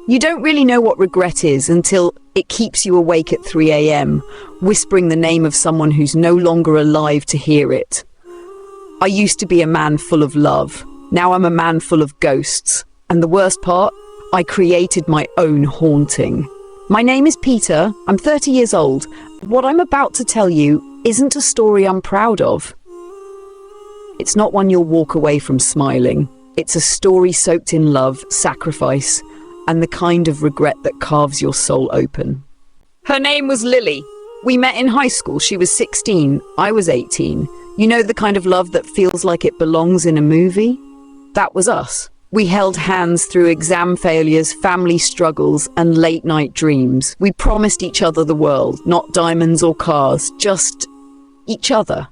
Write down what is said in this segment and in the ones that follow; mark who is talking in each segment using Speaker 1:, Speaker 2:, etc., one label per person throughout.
Speaker 1: You don't really know what regret is until it keeps you awake at 3 a.m, whispering the name of someone who's no longer alive to hear it. I used to be a man full of love. Now I'm a man full of ghosts. And the worst part, I created my own haunting. My name is Peter. I'm 30 years old. What I'm about to tell you isn't a story I'm proud of. It's not one you'll walk away from smiling. It's a story soaked in love, sacrifice, and the kind of regret that carves your soul open. Her name was Lily. We met in high school. She was 16. I was 18. You know the kind of love that feels like it belongs in a movie? That was us. We held hands through exam failures, family struggles, and late-night dreams. We promised each other the world, not diamonds or cars, just each other.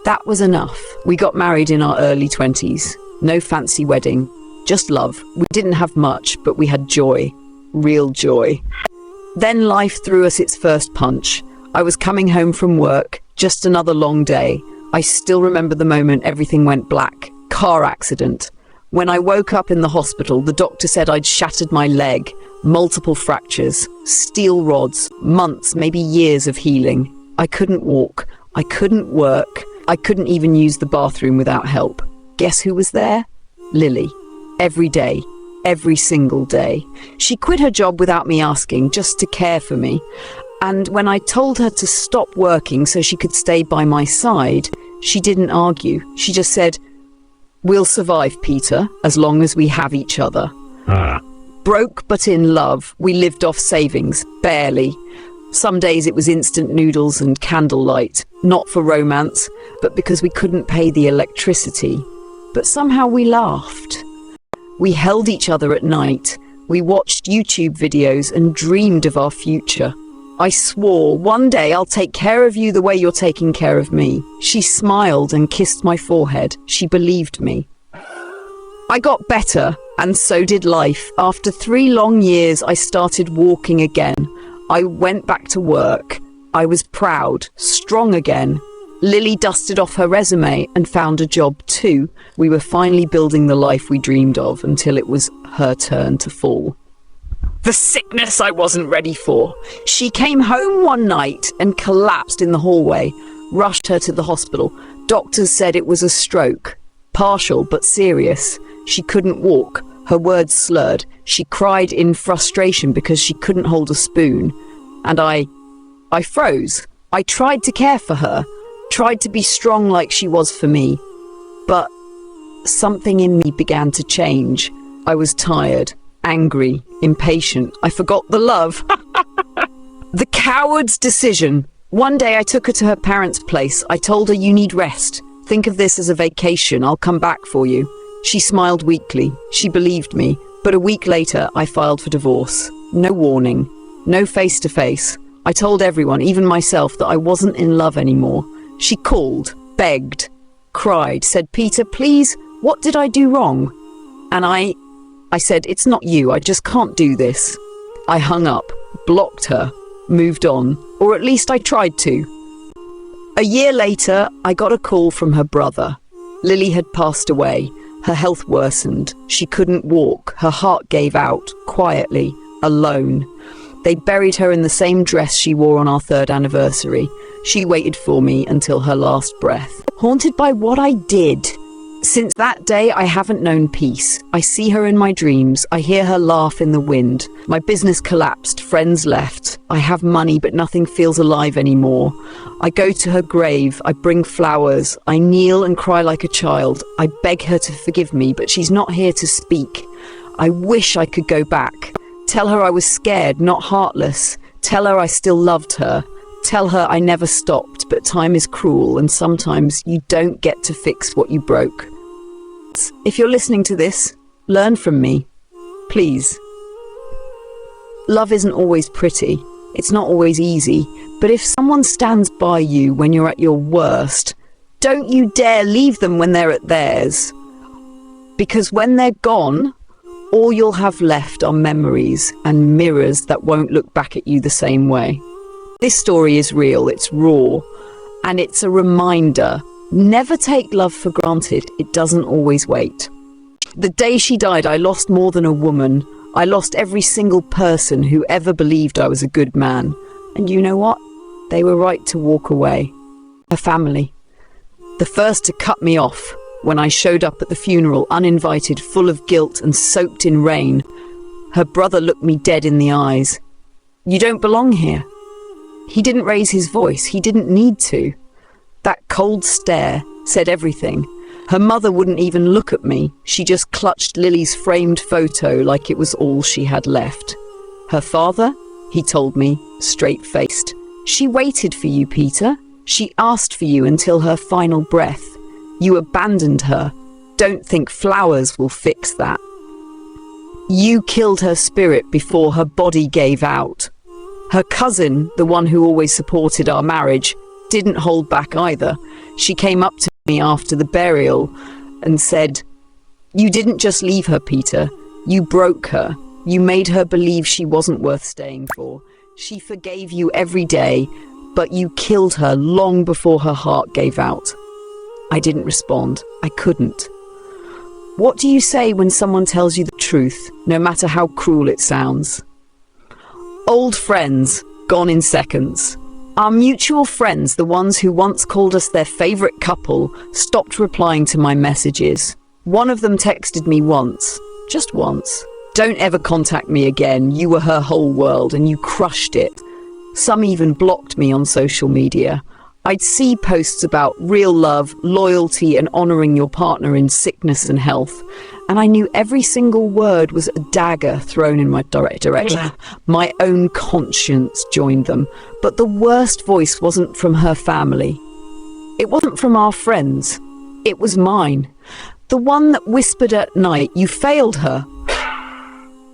Speaker 1: That was enough. We got married in our early 20s. No fancy wedding, just love. We didn't have much, but we had joy. Real joy. Then life threw us its first punch. I was coming home from work, just another long day. I still remember the moment everything went black. Car accident. When I woke up in the hospital, the doctor said I'd shattered my leg, multiple fractures, steel rods, months, maybe years of healing. I couldn't walk. I couldn't work. I couldn't even use the bathroom without help. Guess who was there? Lily. Every day. Every single day. She quit her job without me asking, just to care for me. And when I told her to stop working so she could stay by my side, she didn't argue. She just said, "We'll survive, Peter, as long as we have each other." Broke but in love, we lived off savings, barely. Some days it was instant noodles and candlelight, not for romance, but because we couldn't pay the electricity. But somehow we laughed. We held each other at night. We watched YouTube videos and dreamed of our future. I swore, one day I'll take care of you the way you're taking care of me. She smiled and kissed my forehead. She believed me. I got better, and so did life. After 3 long years, I started walking again. I went back to work. I was proud, strong again. Lily dusted off her resume and found a job too. We were finally building the life we dreamed of until it was her turn to fall. The sickness I wasn't ready for. She came home one night and collapsed in the hallway. Rushed her to the hospital. Doctors said it was a stroke. Partial but serious. She couldn't walk. Her words slurred. She cried in frustration because she couldn't hold a spoon. And I froze. I tried to care for her. Tried to be strong like she was for me. But something in me began to change. I was tired. Angry, impatient. I forgot the love. The coward's decision. One day I took her to her parents' place. I told her, "You need rest. Think of this as a vacation. I'll come back for you." She smiled weakly. She believed me. But a week later, I filed for divorce. No warning. No face-to-face. I told everyone, even myself, that I wasn't in love anymore. She called, begged, cried, said, "Peter, please, what did I do wrong?" And I said, "It's not you, I just can't do this." I hung up, blocked her, moved on, or at least I tried to. A year later, I got a call from her brother. Lily had passed away. Her health worsened. She couldn't walk. Her heart gave out, quietly, alone. They buried her in the same dress she wore on our 3rd anniversary. She waited for me until her last breath. Haunted by what I did. Since that day, I haven't known peace. I see her in my dreams. I hear her laugh in the wind. My business collapsed. Friends left. I have money, but nothing feels alive anymore. I go to her grave. I bring flowers. I kneel and cry like a child. I beg her to forgive me, but she's not here to speak. I wish I could go back. Tell her I was scared, not heartless. Tell her I still loved her. Tell her I never stopped, but time is cruel and sometimes you don't get to fix what you broke. If you're listening to this, learn from me. Please. Love isn't always pretty. It's not always easy. But if someone stands by you when you're at your worst, don't you dare leave them when they're at theirs. Because when they're gone, all you'll have left are memories and mirrors that won't look back at you the same way. This story is real, it's raw, and it's a reminder. Never take love for granted. It doesn't always wait. The day she died, I lost more than a woman. I lost every single person who ever believed I was a good man. And you know what? They were right to walk away. Her family. The first to cut me off when I showed up at the funeral uninvited, full of guilt and soaked in rain. Her brother looked me dead in the eyes. You don't belong here. He didn't raise his voice. He didn't need to. That cold stare said everything. Her mother wouldn't even look at me. She just clutched Lily's framed photo like it was all she had left. Her father, he told me, straight-faced. She waited for you, Peter. She asked for you until her final breath. You abandoned her. Don't think flowers will fix that. You killed her spirit before her body gave out. Her cousin, the one who always supported our marriage, didn't hold back either. She came up to me after the burial and said, "You didn't just leave her, Peter. You broke her. You made her believe she wasn't worth staying for. She forgave you every day, but you killed her long before her heart gave out." I didn't respond. I couldn't. What do you say when someone tells you the truth, no matter how cruel it sounds? Old friends, gone in seconds. Our mutual friends, the ones who once called us their favourite couple, stopped replying to my messages. One of them texted me once, just once. "Don't ever contact me again. You were her whole world and you crushed it." Some even blocked me on social media. I'd see posts about real love, loyalty and honouring your partner in sickness and health. And I knew every single word was a dagger thrown in my direction. My own conscience joined them. But the worst voice wasn't from her family. It wasn't from our friends. It was mine. The one that whispered at night, "You failed her.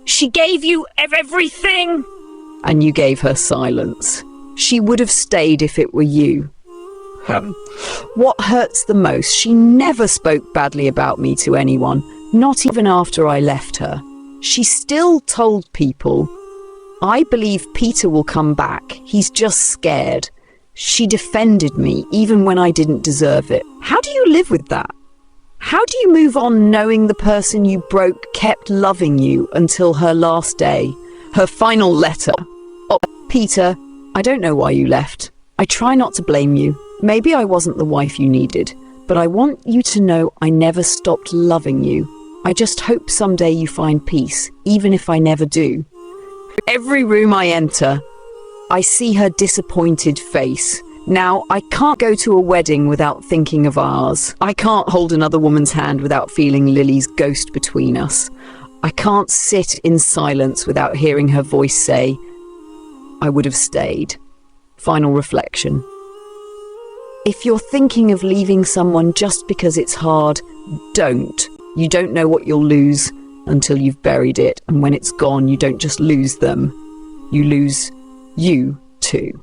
Speaker 1: She gave you everything." And you gave her silence. She would have stayed if it were you. What hurts the most, she never spoke badly about me to anyone, not even after I left her. She still told people, "I believe Peter will come back. He's just scared." She defended me even when I didn't deserve it. How do you live with that? How do you move on knowing the person you broke kept loving you until her last day? Her final letter. "Oh, Peter, I don't know why you left. I try not to blame you. Maybe I wasn't the wife you needed, but I want you to know I never stopped loving you. I just hope someday you find peace, even if I never do." Every room I enter, I see her disappointed face. Now, I can't go to a wedding without thinking of ours. I can't hold another woman's hand without feeling Lily's ghost between us. I can't sit in silence without hearing her voice say, "I would have stayed." Final reflection. If you're thinking of leaving someone just because it's hard, don't. You don't know what you'll lose until you've buried it. And when it's gone, you don't just lose them. You lose you too.